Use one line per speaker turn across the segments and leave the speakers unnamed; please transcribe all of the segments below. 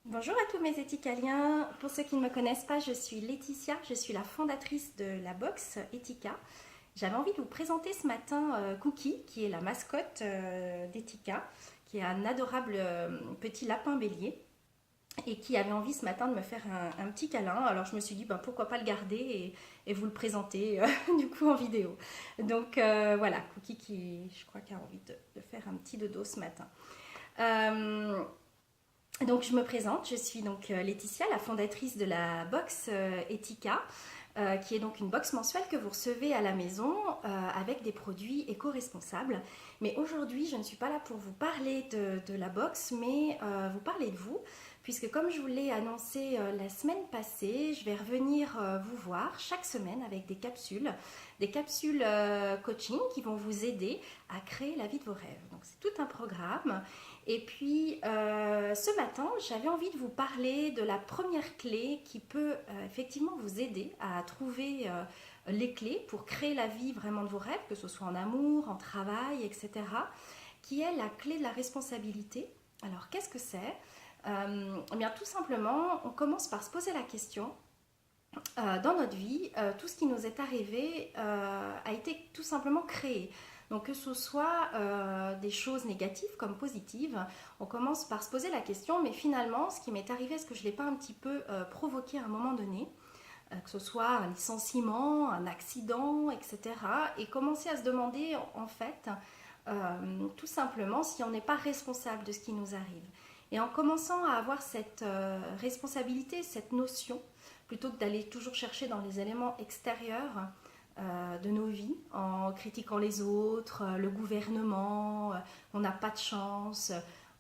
Bonjour à tous mes éthicaliens. Pour ceux qui ne me connaissent pas, je suis Laetitia, je suis la fondatrice de la box Ethica. J'avais envie de vous présenter ce matin Cookie, qui est la mascotte d'Ethica, qui est un adorable petit lapin bélier et qui avait envie ce matin de me faire un petit câlin. Alors je me suis dit pourquoi pas le garder et vous le présenter du coup en vidéo. Donc voilà, Cookie qui je crois qu'il a envie de faire un petit dodo ce matin. Euh, donc je me présente, je suis donc Laetitia, la fondatrice de la box Ethica, qui est donc une box mensuelle que vous recevez à la maison avec des produits éco-responsables. Mais aujourd'hui, je ne suis pas là pour vous parler de la box, mais vous parler de vous, puisque comme je vous l'ai annoncé la semaine passée, je vais revenir vous voir chaque semaine avec des capsules coaching qui vont vous aider à créer la vie de vos rêves. Donc c'est tout un programme. Et puis ce matin, j'avais envie de vous parler de la première clé qui peut effectivement vous aider à trouver les clés pour créer la vie vraiment de vos rêves, que ce soit en amour, en travail, etc., qui est la clé de la responsabilité. Alors qu'est-ce que c'est Eh bien tout simplement, on commence par se poser la question. Dans notre vie, tout ce qui nous est arrivé a été tout simplement créé. Donc que ce soit des choses négatives comme positives, on commence par se poser la question, mais finalement, ce qui m'est arrivé, est-ce que je ne l'ai pas un petit peu provoqué à un moment donné, que ce soit un licenciement, un accident, etc. Et commencer à se demander, en fait, tout simplement, si on n'est pas responsable de ce qui nous arrive. Et en commençant à avoir cette responsabilité, cette notion, plutôt que d'aller toujours chercher dans les éléments extérieurs de nos vies, en critiquant les autres, le gouvernement, on n'a pas de chance,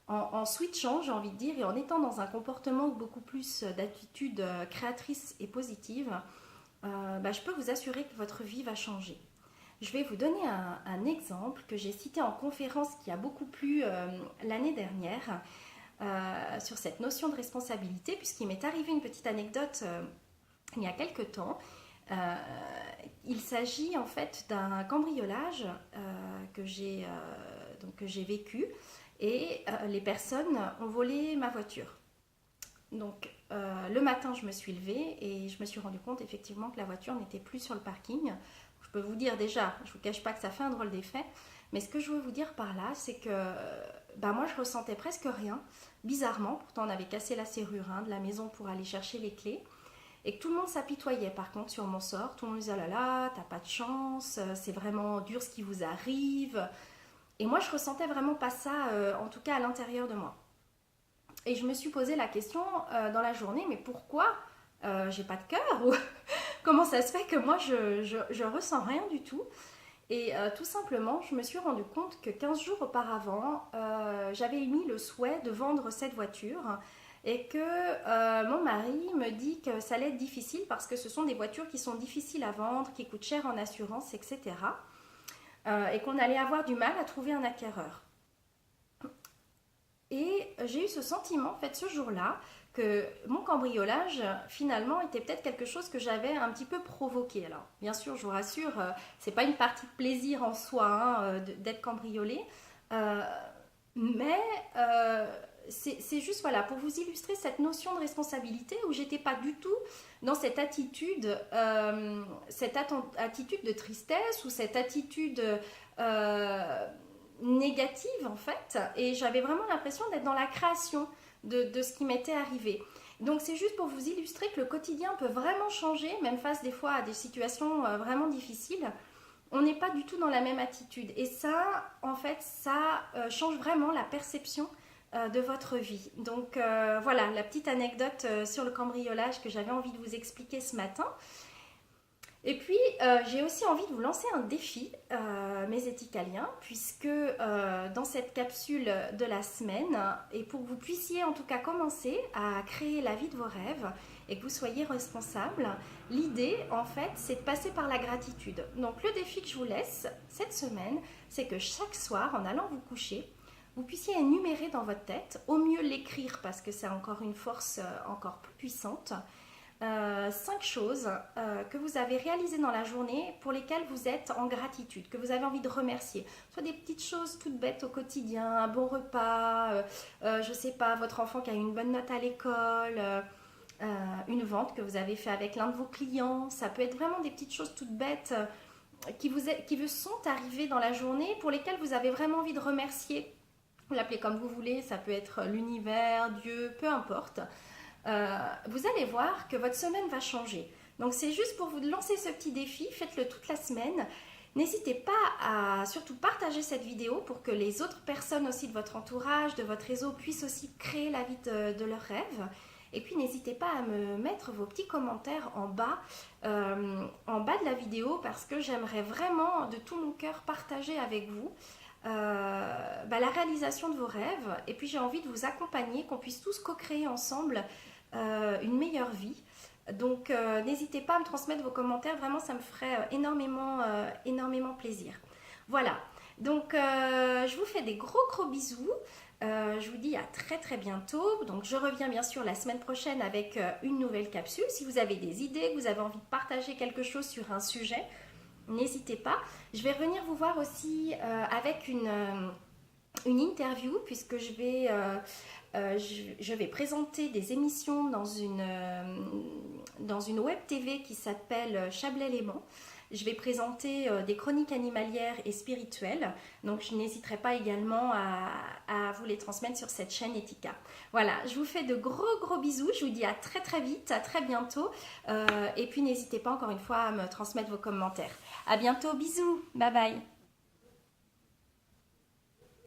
en switchant, j'ai envie de dire, et en étant dans un comportement beaucoup plus d'attitude créatrice et positive, je peux vous assurer que votre vie va changer. Je vais vous donner un exemple que j'ai cité en conférence qui a beaucoup plu l'année dernière sur cette notion de responsabilité, puisqu'il m'est arrivé une petite anecdote il y a quelques temps. Euh, il s'agit en fait d'un cambriolage que j'ai vécu et les personnes ont volé ma voiture. Donc le matin, je me suis levée et je me suis rendu compte effectivement que la voiture n'était plus sur le parking. Je peux vous dire déjà, je ne vous cache pas que ça fait un drôle d'effet, mais ce que je veux vous dire par là, c'est que moi je ressentais presque rien, bizarrement, pourtant on avait cassé la serrure de la maison pour aller chercher les clés, et que tout le monde s'apitoyait par contre sur mon sort, tout le monde disait oh là là, t'as pas de chance, c'est vraiment dur ce qui vous arrive, et moi je ressentais vraiment pas ça, en tout cas à l'intérieur de moi. Et je me suis posé la question dans la journée, mais pourquoi j'ai pas de cœur ou comment ça se fait que moi je ressens rien du tout. Et tout simplement, je me suis rendu compte que 15 jours auparavant, j'avais émis le souhait de vendre cette voiture et que mon mari me dit que ça allait être difficile parce que ce sont des voitures qui sont difficiles à vendre, qui coûtent cher en assurance, etc. Et qu'on allait avoir du mal à trouver un acquéreur. Et j'ai eu ce sentiment, en fait, ce jour-là, que mon cambriolage, finalement, était peut-être quelque chose que j'avais un petit peu provoqué. Alors, bien sûr, je vous rassure, c'est pas une partie de plaisir en soi d'être cambriolé, euh, mais c'est juste voilà pour vous illustrer cette notion de responsabilité où j'étais pas du tout dans cette attitude de tristesse ou cette attitude euh, négative en fait, et j'avais vraiment l'impression d'être dans la création de ce qui m'était arrivé. Donc c'est juste pour vous illustrer que le quotidien peut vraiment changer, même face des fois à des situations vraiment difficiles. On n'est pas du tout dans la même attitude. Et ça, en fait, ça change vraiment la perception de votre vie. Donc voilà, la petite anecdote sur le cambriolage que j'avais envie de vous expliquer ce matin. Et puis, j'ai aussi envie de vous lancer un défi, mes éthicaliens, puisque dans cette capsule de la semaine, et pour que vous puissiez en tout cas commencer à créer la vie de vos rêves et que vous soyez responsable, l'idée en fait c'est de passer par la gratitude. Donc le défi que je vous laisse cette semaine, c'est que chaque soir, en allant vous coucher, vous puissiez énumérer dans votre tête, au mieux l'écrire parce que c'est encore une force encore plus puissante, 5 choses que vous avez réalisées dans la journée pour lesquelles vous êtes en gratitude, que vous avez envie de remercier. Soit des petites choses toutes bêtes au quotidien, un bon repas, je sais pas, votre enfant qui a eu une bonne note à l'école, une vente que vous avez fait avec l'un de vos clients. Ça peut être vraiment des petites choses toutes bêtes qui vous sont arrivées dans la journée pour lesquelles vous avez vraiment envie de remercier. Vous l'appelez comme vous voulez, ça peut être l'univers, Dieu, peu importe. Vous allez voir que votre semaine va changer. Donc c'est juste pour vous lancer ce petit défi, faites-le toute la semaine. N'hésitez pas à surtout partager cette vidéo pour que les autres personnes aussi de votre entourage, de votre réseau puissent aussi créer la vie de leurs rêves. Et puis n'hésitez pas à me mettre vos petits commentaires en bas de la vidéo parce que j'aimerais vraiment de tout mon cœur partager avec vous la réalisation de vos rêves. Et puis j'ai envie de vous accompagner, qu'on puisse tous co-créer ensemble une meilleure vie. Donc n'hésitez pas à me transmettre vos commentaires, vraiment ça me ferait énormément plaisir. Voilà, donc je vous fais des gros bisous. Je vous dis à très bientôt. Donc je reviens bien sûr la semaine prochaine avec une nouvelle capsule. Si vous avez des idées, que vous avez envie de partager quelque chose sur un sujet, n'hésitez pas. Je vais revenir vous voir aussi avec une interview puisque je vais présenter des émissions dans une web TV qui s'appelle Chablais-Léman. Je vais présenter des chroniques animalières et spirituelles. Donc je n'hésiterai pas également à vous les transmettre sur cette chaîne Etika. Voilà, je vous fais de gros bisous. Je vous dis à très vite, à très bientôt. Et puis n'hésitez pas encore une fois à me transmettre vos commentaires. À bientôt, bisous, bye bye.